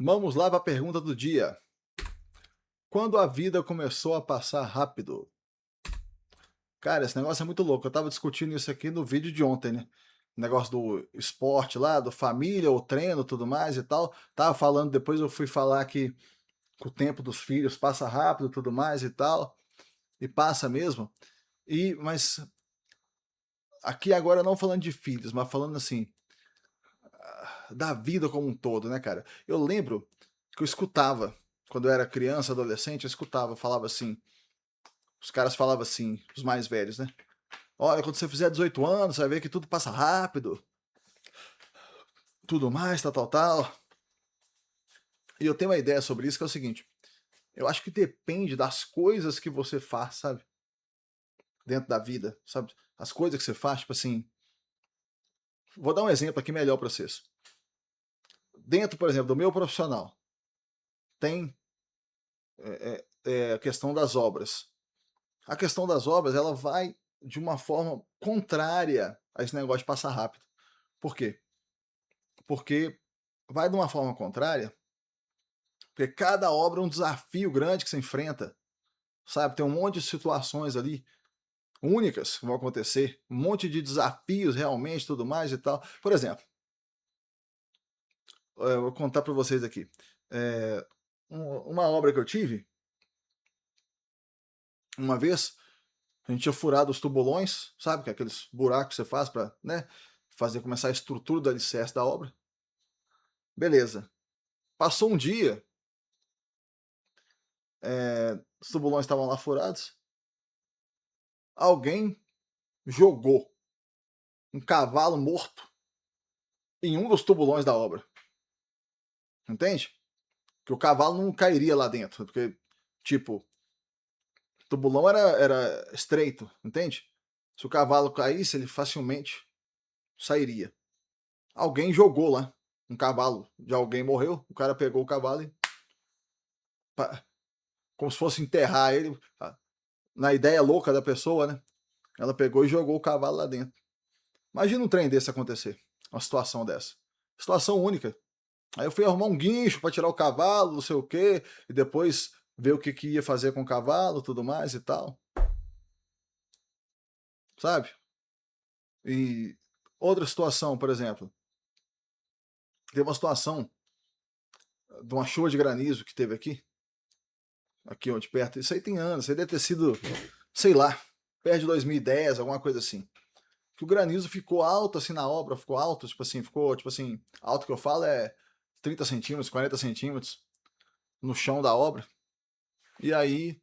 Vamos lá para a pergunta do dia. Quando a vida começou a passar rápido? Cara, esse negócio é muito louco. Eu tava discutindo isso aqui no vídeo de ontem, né? O negócio do esporte lá, do família, o treino, tudo mais e tal. Tava falando, depois eu fui falar que o tempo dos filhos passa rápido, tudo mais e tal. E passa mesmo. Mas aqui agora não falando de filhos, mas falando assim, da vida como um todo, né, cara? Eu lembro que eu escutava, quando eu era criança, adolescente, eu escutava, falava assim, os caras falavam assim, os mais velhos, né? Olha, quando você fizer 18 anos, você vai ver que tudo passa rápido, tudo mais, tal, tal, tal. E eu tenho uma ideia sobre isso que é o seguinte: eu acho que depende das coisas que você faz, sabe? Dentro da vida, sabe? As coisas que você faz, tipo assim. Vou dar um exemplo aqui melhor para vocês. Dentro, por exemplo, do meu profissional, tem a questão das obras. A questão das obras, ela vai de uma forma contrária a esse negócio de passar rápido. Por quê? Porque vai de uma forma contrária, porque cada obra é um desafio grande que você enfrenta, sabe? Tem um monte de situações ali únicas que vão acontecer, um monte de desafios realmente, tudo mais e tal. Por exemplo, eu vou contar para vocês aqui. É, uma obra que eu tive, uma vez, a gente tinha furado os tubulões, sabe? Que é aqueles buracos que você faz para, né, fazer começar a estrutura do alicerce da obra. Beleza. Passou um dia, os tubulões estavam lá furados, alguém jogou um cavalo morto em um dos tubulões da obra. Entende? Que o cavalo não cairia lá dentro, porque, tipo, o tubulão era estreito, entende? Se o cavalo caísse, ele facilmente sairia. Alguém jogou lá um cavalo de alguém morreu, o cara pegou o cavalo e como se fosse enterrar ele, na ideia louca da pessoa, né? Ela pegou e jogou o cavalo lá dentro. Imagina um trem desse acontecer, uma situação dessa. Situação única. Aí eu fui arrumar um guincho para tirar o cavalo, não sei o quê, e depois ver o que ia fazer com o cavalo, tudo mais e tal, sabe? E outra situação, por exemplo, teve uma situação de uma chuva de granizo que teve aqui onde perto, isso aí tem anos, isso aí deve ter sido, sei lá, perto de 2010, alguma coisa assim. Que o granizo ficou alto assim na obra, ficou alto, tipo assim, alto que eu falo é 30 centímetros, 40 centímetros no chão da obra. E aí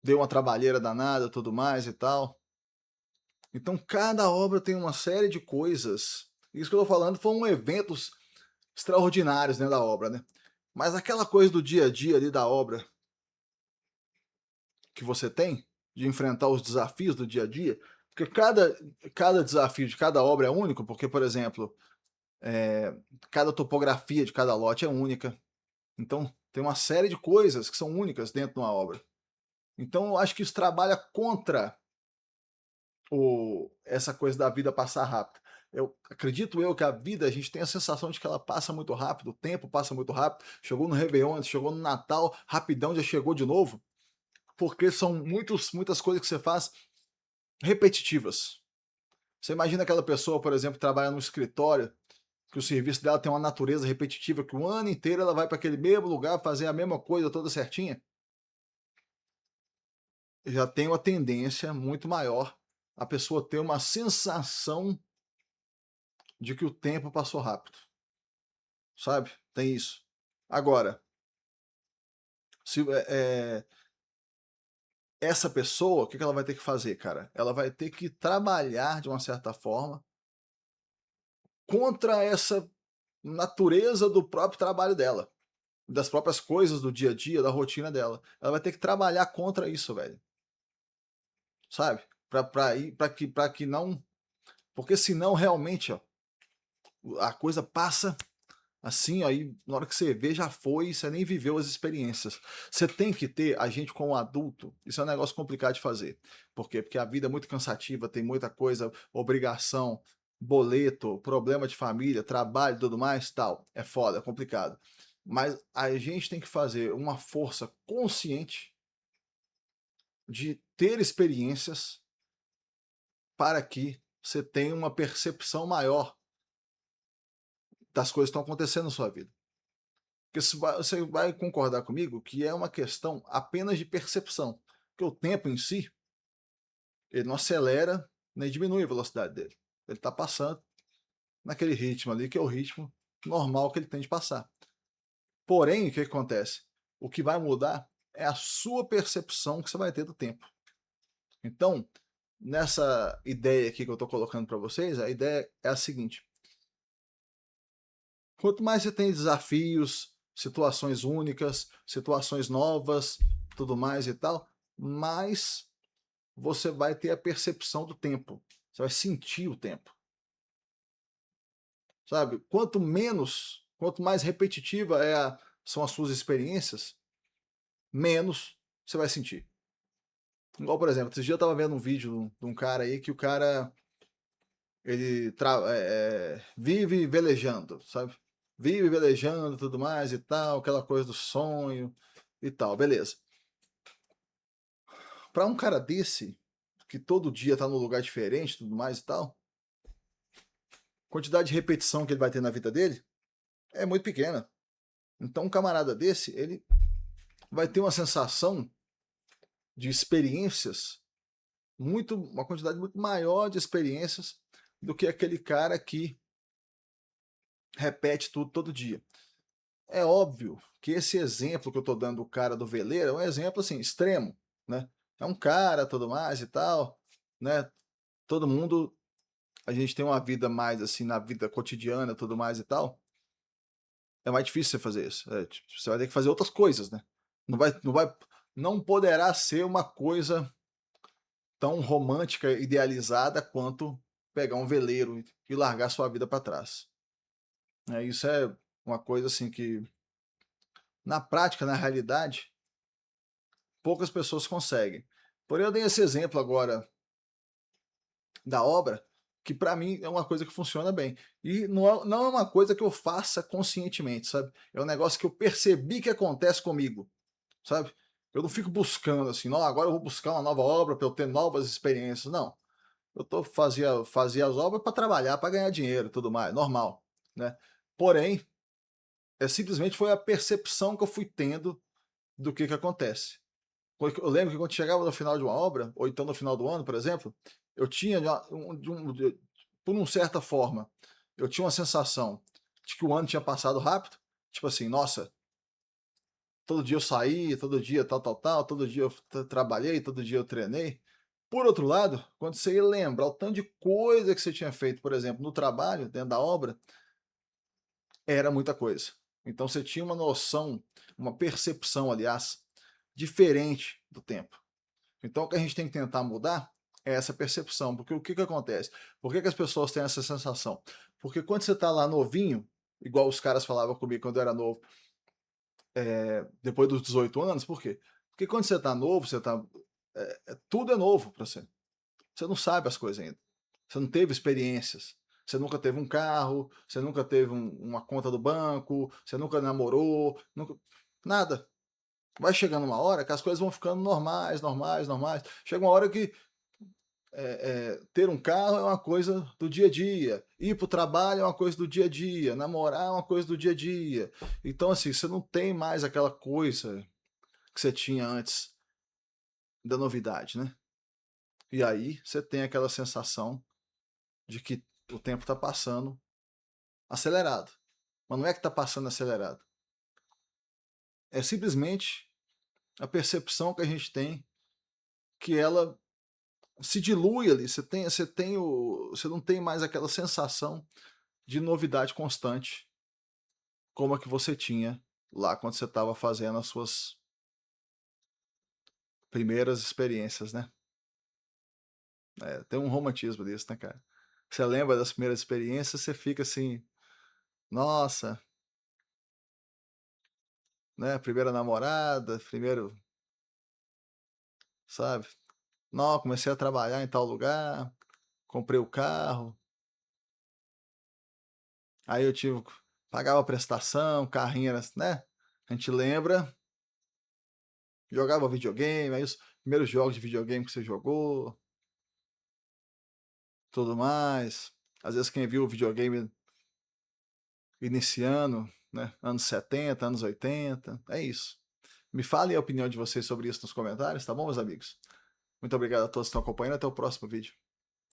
deu uma trabalheira danada, tudo mais e tal. Então cada obra tem uma série de coisas. Isso que eu tô falando foram eventos extraordinários dentro da obra, né? Mas aquela coisa do dia a dia ali da obra que você tem, de enfrentar os desafios do dia a dia, porque cada desafio de cada obra é único, porque, por exemplo, cada topografia de cada lote é única. Então, tem uma série de coisas que são únicas dentro de uma obra. Então, eu acho que isso trabalha contra essa coisa da vida passar rápido. Eu acredito que a vida, a gente tem a sensação de que ela passa muito rápido, o tempo passa muito rápido. Chegou no Réveillon, chegou no Natal, rapidão já chegou de novo, porque são muitas coisas que você faz repetitivas. Você imagina aquela pessoa, por exemplo, que trabalha no escritório, que o serviço dela tem uma natureza repetitiva, que o ano inteiro ela vai para aquele mesmo lugar fazer a mesma coisa toda certinha, já tem uma tendência muito maior a pessoa ter uma sensação de que o tempo passou rápido, sabe? Tem isso. Agora, se essa pessoa, o que ela vai ter que fazer, cara? Ela vai ter que trabalhar de uma certa forma contra essa natureza do próprio trabalho dela, das próprias coisas do dia a dia, da rotina dela. Ela vai ter que trabalhar contra isso, velho. Sabe? Para que não, porque senão realmente, ó, a coisa passa assim, aí na hora que você vê já foi, você nem viveu as experiências. Você tem que ter, a gente como adulto, isso é um negócio complicado de fazer. Por quê? Porque a vida é muito cansativa, tem muita coisa, obrigação, boleto, problema de família, trabalho e tudo mais, tal. É foda, é complicado. Mas a gente tem que fazer uma força consciente de ter experiências para que você tenha uma percepção maior das coisas que estão acontecendo na sua vida. Porque você vai concordar comigo que é uma questão apenas de percepção. Porque o tempo em si, ele não acelera nem diminui a velocidade dele. Ele está passando naquele ritmo ali, que é o ritmo normal que ele tem de passar. Porém, o que acontece? O que vai mudar é a sua percepção que você vai ter do tempo. Então, nessa ideia aqui que eu estou colocando para vocês, a ideia é a seguinte: quanto mais você tem desafios, situações únicas, situações novas, tudo mais e tal, mais você vai ter a percepção do tempo. Você vai sentir o tempo. Sabe? Quanto mais repetitiva são as suas experiências, menos você vai sentir. Igual, por exemplo, esse dia eu tava vendo um vídeo de um cara aí que o cara ele vive velejando, sabe? Vive velejando, tudo mais e tal, aquela coisa do sonho e tal, beleza. Para um cara desse, que todo dia tá num lugar diferente, tudo mais e tal, a quantidade de repetição que ele vai ter na vida dele é muito pequena. Então, um camarada desse, ele vai ter uma sensação de experiências uma quantidade muito maior de experiências do que aquele cara que repete tudo todo dia. É óbvio que esse exemplo que eu estou dando do cara do veleiro é um exemplo assim extremo, né? É um cara, tudo mais e tal, né? Todo mundo, a gente tem uma vida mais assim na vida cotidiana, tudo mais e tal. É mais difícil você fazer isso. Tipo, você vai ter que fazer outras coisas, né? Não poderá ser uma coisa tão romântica, idealizada quanto pegar um veleiro e largar sua vida para trás. Isso é uma coisa assim que, na prática, na realidade, poucas pessoas conseguem. Porém, eu dei esse exemplo agora da obra, que para mim é uma coisa que funciona bem. E não é uma coisa que eu faça conscientemente, sabe? É um negócio que eu percebi que acontece comigo, sabe? Eu não fico buscando assim, não, agora eu vou buscar uma nova obra para eu ter novas experiências. Não. Fazia as obras para trabalhar, para ganhar dinheiro e tudo mais, normal, né? Porém, simplesmente foi a percepção que eu fui tendo do que acontece. Eu lembro que quando chegava no final de uma obra, ou então no final do ano, por exemplo, eu tinha, por uma certa forma, eu tinha uma sensação de que o ano tinha passado rápido, tipo assim, nossa, todo dia eu saí, todo dia tal, tal, tal, todo dia eu trabalhei, todo dia eu treinei. Por outro lado, quando você ia lembrar o tanto de coisa que você tinha feito, por exemplo, no trabalho, dentro da obra, era muita coisa. Então você tinha uma noção, uma percepção, aliás, diferente do tempo. Então o que a gente tem que tentar mudar é essa percepção, porque o que, que acontece? Por que, que as pessoas têm essa sensação? Porque quando você está lá novinho, igual os caras falavam comigo quando eu era novo, depois dos 18 anos, por quê? Porque quando você está novo, tudo é novo para você. Você não sabe as coisas ainda. Você não teve experiências. Você nunca teve um carro, você nunca teve uma conta do banco, você nunca namorou, nada. Vai chegando uma hora que as coisas vão ficando normais, normais, normais. Chega uma hora que ter um carro é uma coisa do dia a dia, ir para o trabalho é uma coisa do dia a dia, namorar é uma coisa do dia a dia. Então, assim, você não tem mais aquela coisa que você tinha antes da novidade, né? E aí você tem aquela sensação de que o tempo está passando acelerado. Mas não é que está passando acelerado. É simplesmente a percepção que a gente tem que ela se dilui ali. Você não tem mais aquela sensação de novidade constante como a que você tinha lá quando você estava fazendo as suas primeiras experiências, né? Tem um romantismo disso, né, cara? Você lembra das primeiras experiências, você fica assim, nossa, né? Primeira namorada, primeiro, sabe? Não, comecei a trabalhar em tal lugar, comprei o carro, aí eu tive Pagava prestação, carrinho era, né? A gente lembra, jogava videogame, aí os primeiros jogos de videogame que você jogou, tudo mais. Às vezes quem viu o videogame iniciando, né, anos 70, anos 80, é isso. Me falem a opinião de vocês sobre isso nos comentários, tá bom, meus amigos? Muito obrigado a todos que estão acompanhando, até o próximo vídeo.